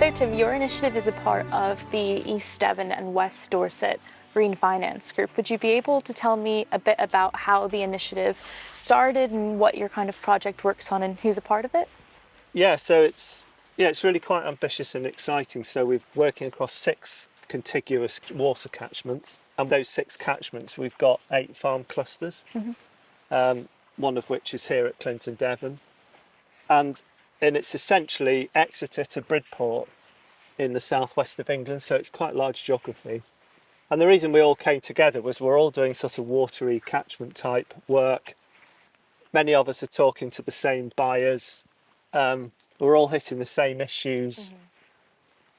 So Tim, your initiative is a part of the East Devon and West Dorset Green Finance Group. Would you be able to tell me a bit about how the initiative started and what your kind of project works on and who's a part of it? Yeah, so it's really quite ambitious and exciting. So we're working across 6 contiguous water catchments, and those 6 catchments we've got 8 farm clusters, one of which is here at Clinton Devon, and it's essentially Exeter to Bridport in the southwest of England, so it's quite large geography. And the reason we all came together was we're all doing sort of watery catchment type work. Many of us are talking to the same buyers. We're all hitting the same issues.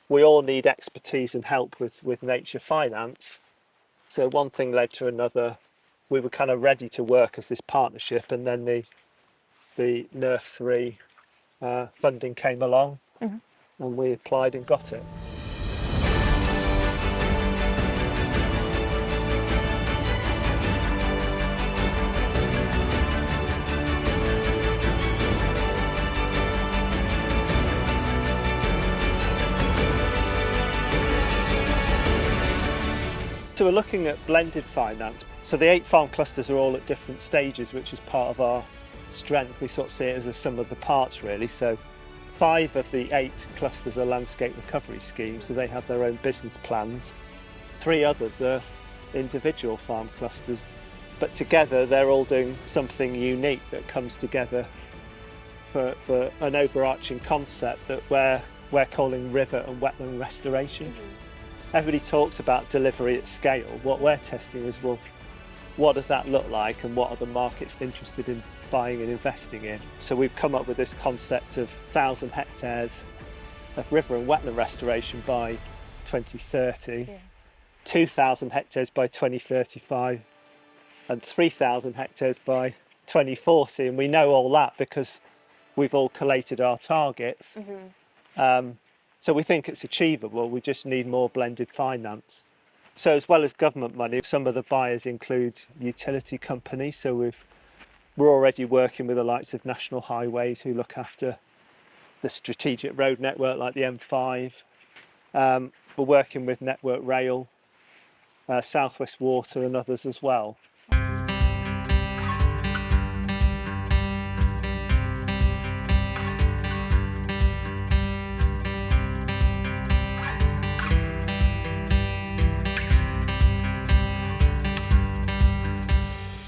We all need expertise and help with nature finance. So one thing led to another. We were kind of ready to work as this partnership, and then the NERF 3 funding came along, and we applied and got it. So we're looking at blended finance. So the 8 farm clusters are all at different stages, which is part of our strength. We sort of see it as a sum of the parts, really. So 5 of the 8 clusters are landscape recovery schemes, so they have their own business plans. 3 others are individual farm clusters, but together they're all doing something unique that comes together for an overarching concept that we're calling river and wetland restoration. Everybody talks about delivery at scale. What we're testing is, well, what does that look like, and what are the markets interested in buying and investing in? So we've come up with this concept of 1,000 hectares of river and wetland restoration by 2030, 2,000 hectares by 2035, and 3,000 hectares by 2040. And we know all that because we've all collated our targets. So we think it's achievable. We just need more blended finance. So as well as government money, some of the buyers include utility companies. So we're already working with the likes of National Highways, who look after the strategic road network like the M5. We're working with Network Rail, South West Water and others as well.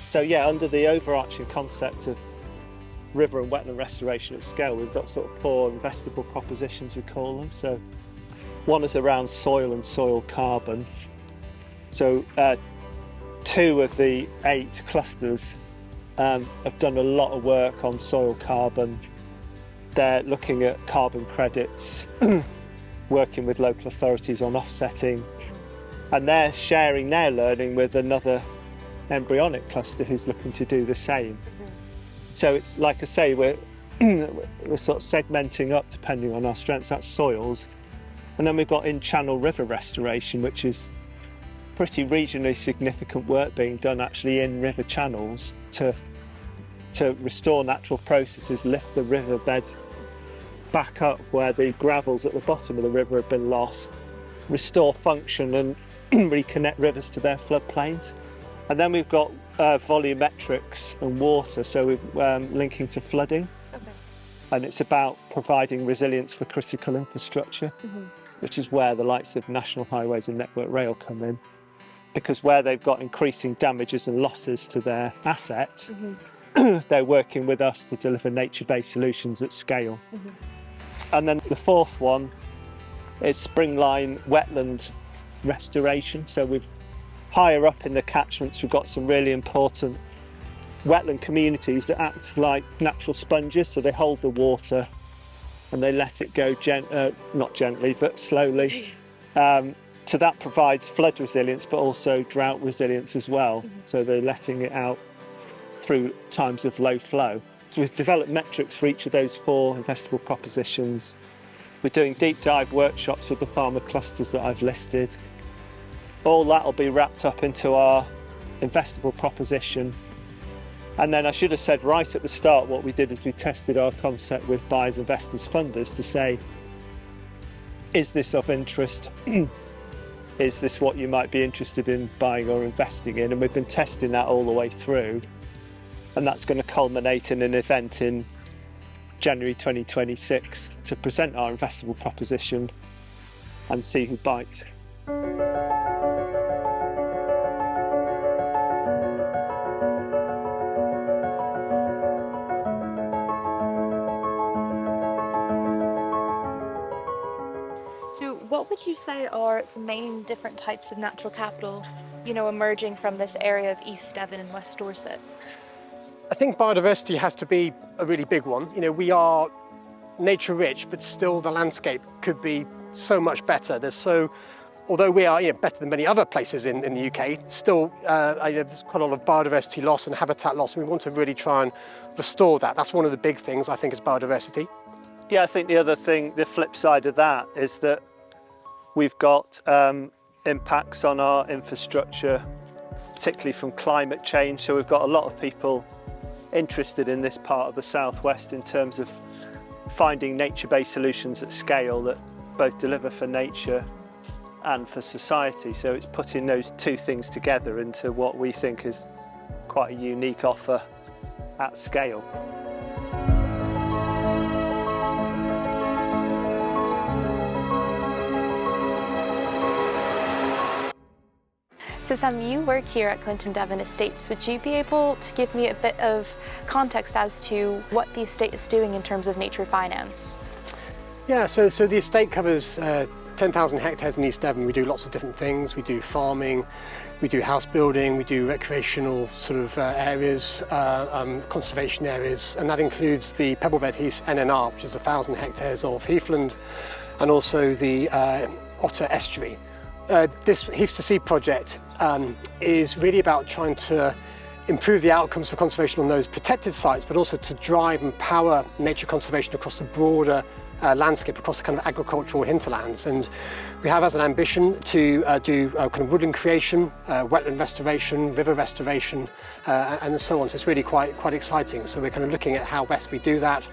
So yeah, under the overarching concept of river and wetland restoration at scale, we've got sort of 4 investable propositions, we call them. So one is around soil and soil carbon. So 2 of the 8 clusters have done a lot of work on soil carbon. They're looking at carbon credits, working with local authorities on offsetting, and they're sharing their learning with another embryonic cluster who's looking to do the same. So it's like I say, we're sort of segmenting up depending on our strengths. That's soils, and then we've got in-channel river restoration, which is pretty regionally significant work being done actually in river channels to restore natural processes, lift the riverbed back up where the gravels at the bottom of the river have been lost, restore function and reconnect rivers to their floodplains. And then we've got volumetrics and water, so we're linking to flooding. And it's about providing resilience for critical infrastructure, which is where the likes of National Highways and Network Rail come in, because where they've got increasing damages and losses to their assets, they're working with us to deliver nature-based solutions at scale. And then the 4th one is springline wetland restoration. So we've higher up in the catchments, we've got some really important wetland communities that act like natural sponges. So they hold the water and they let it go not gently, but slowly. So that provides flood resilience, but also drought resilience as well. So they're letting it out through times of low flow. So we've developed metrics for each of those 4 investable propositions. We're doing deep dive workshops with the farmer clusters that I've listed. All that will be wrapped up into our investable proposition. And then I should have said right at the start, what we did is we tested our concept with buyers, investors, funders to say, is this of interest? Is this what you might be interested in buying or investing in? And we've been testing that all the way through. And that's going to culminate in an event in January 2026 to present our investable proposition and see who bites. So what would you say are the main different types of natural capital, emerging from this area of East Devon and West Dorset? I think biodiversity has to be a really big one. We are nature rich, but still the landscape could be so much better. Although we are better than many other places in the UK, still there's quite a lot of biodiversity loss and habitat loss. And we want to really try and restore that. That's one of the big things, I think, is biodiversity. Yeah, I think the other thing, the flip side of that is that we've got impacts on our infrastructure, particularly from climate change. So we've got a lot of people interested in this part of the southwest in terms of finding nature-based solutions at scale that both deliver for nature and for society. So it's putting those two things together into what we think is quite a unique offer at scale. So Sam, you work here at Devon Estates. Would you be able to give me a bit of context as to what the estate is doing in terms of nature finance? Yeah, so the estate covers 10,000 hectares in East Devon. We do lots of different things. We do farming, we do house building, we do recreational sort of areas, conservation areas, and that includes the Pebblebed Heath NNR, which is 1,000 hectares of heathland, and also the Otter Estuary. This Heath to Sea project is really about trying to improve the outcomes for conservation on those protected sites, but also to drive and power nature conservation across the broader landscape, across the kind of agricultural hinterlands. And we have as an ambition to do kind of woodland creation, wetland restoration, river restoration, and so on. So it's really quite exciting. So we're kind of looking at how best we do that.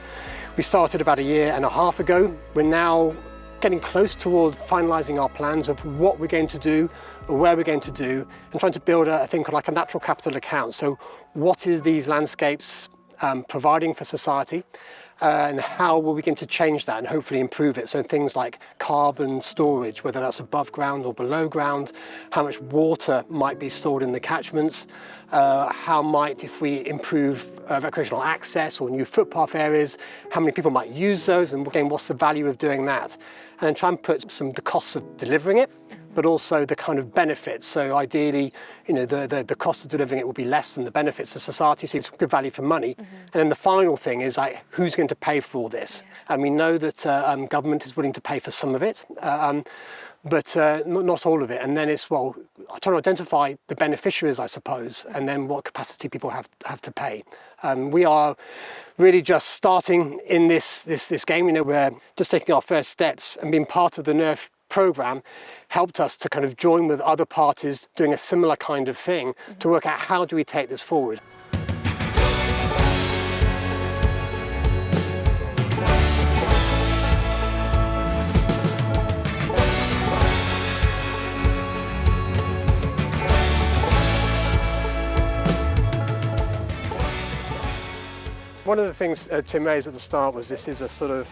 We started about 1.5 years ago. We're now getting close towards finalising our plans of what we're going to do, or where we're going to do, and trying to build I think like a natural capital account. So what is these landscapes providing for society, and how will we begin to change that and hopefully improve it? So things like carbon storage, whether that's above ground or below ground, how much water might be stored in the catchments, how might, if we improve recreational access or new footpath areas, how many people might use those, and again, what's the value of doing that? And then try and put the costs of delivering it, but also the kind of benefits. So ideally, the cost of delivering it will be less than the benefits to society, so it's good value for money. Mm-hmm. And then the final thing is like, who's going to pay for all this? Yeah. And we know that government is willing to pay for some of it, but not all of it. And then it's, trying to identify the beneficiaries, I suppose, and then what capacity people have to pay. We are really just starting in this game. We're just taking our first steps, and being part of the NERF program helped us to kind of join with other parties doing a similar kind of thing, mm-hmm. to work out how do we take this forward. One of the things Tim raised at the start was this is a sort of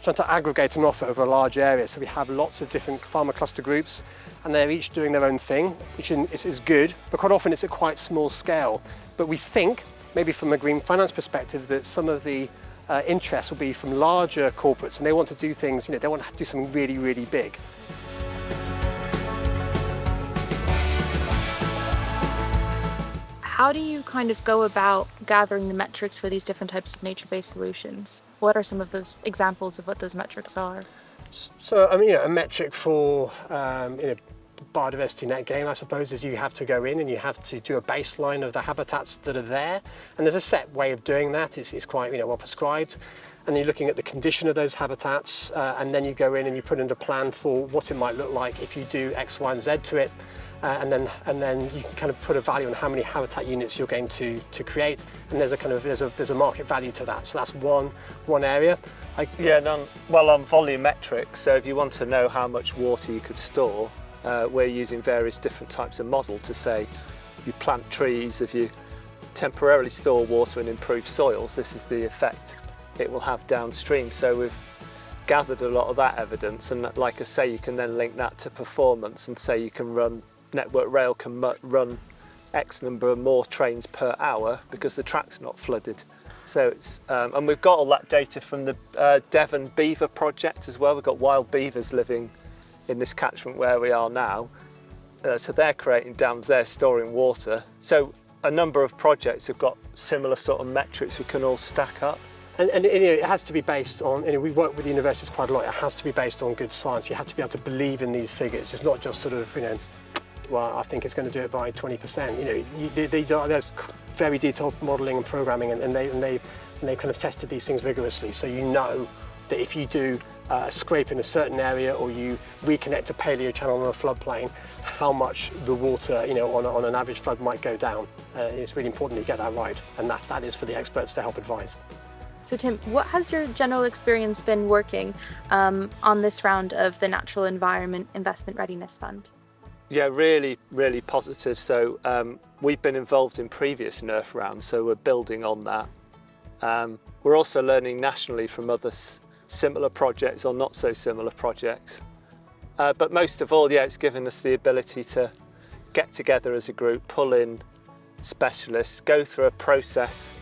trying to aggregate an offer over a large area. So we have lots of different farmer cluster groups, and they're each doing their own thing, which is good, but quite often it's at quite small scale. But we think, maybe from a green finance perspective, that some of the interest will be from larger corporates, and they want to do things, they want to do something really, really big. How do you kind of go about gathering the metrics for these different types of nature-based solutions? What are some of those examples of what those metrics are? So, a metric for biodiversity net gain, I suppose, is you have to go in and you have to do a baseline of the habitats that are there. And there's a set way of doing that. It's quite well prescribed. And you're looking at the condition of those habitats, and then you go in and you put in a plan for what it might look like if you do X, Y, and Z to it. And then you can kind of put a value on how many habitat units you're going to create, and there's a market value to that. So that's one area. Yeah, well, on volumetric, so if you want to know how much water you could store, we're using various different types of model to say you plant trees, if you temporarily store water and improve soils, this is the effect it will have downstream. So we've gathered a lot of that evidence, and like I say, you can then link that to performance and say you can run, Network Rail can run X number of more trains per hour because the track's not flooded. So it's, and we've got all that data from the Devon beaver project as well. We've got wild beavers living in this catchment where we are now. So they're creating dams, they're storing water. So a number of projects have got similar sort of metrics we can all stack up. And you know, it has to be based on, you know, we work with the universities quite a lot, it has to be based on good science. You have to be able to believe in these figures. It's not just sort of, you know, well, I think it's going to do it by 20%. You know, there's very detailed modelling and programming, and they've kind of tested these things rigorously. So you know that if you do a scrape in a certain area, or you reconnect a paleo channel on a floodplain, how much the water, you know, on an average flood might go down. It's really important to get that right, and that is for the experts to help advise. So Tim, what has your general experience been working on this round of the Natural Environment Investment Readiness Fund? Yeah, really, really positive. So we've been involved in previous NERF rounds, so we're building on that. We're also learning nationally from other similar projects or not so similar projects. But most of all, yeah, it's given us the ability to get together as a group, pull in specialists, go through a process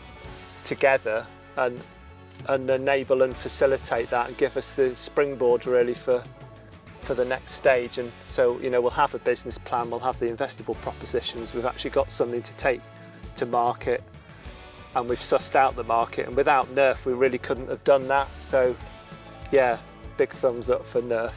together and enable and facilitate that and give us the springboard really for the next stage. And so, you know, we'll have a business plan, we'll have the investable propositions, we've actually got something to take to market, and we've sussed out the market, and without NERF we really couldn't have done that. So yeah, big thumbs up for NERF.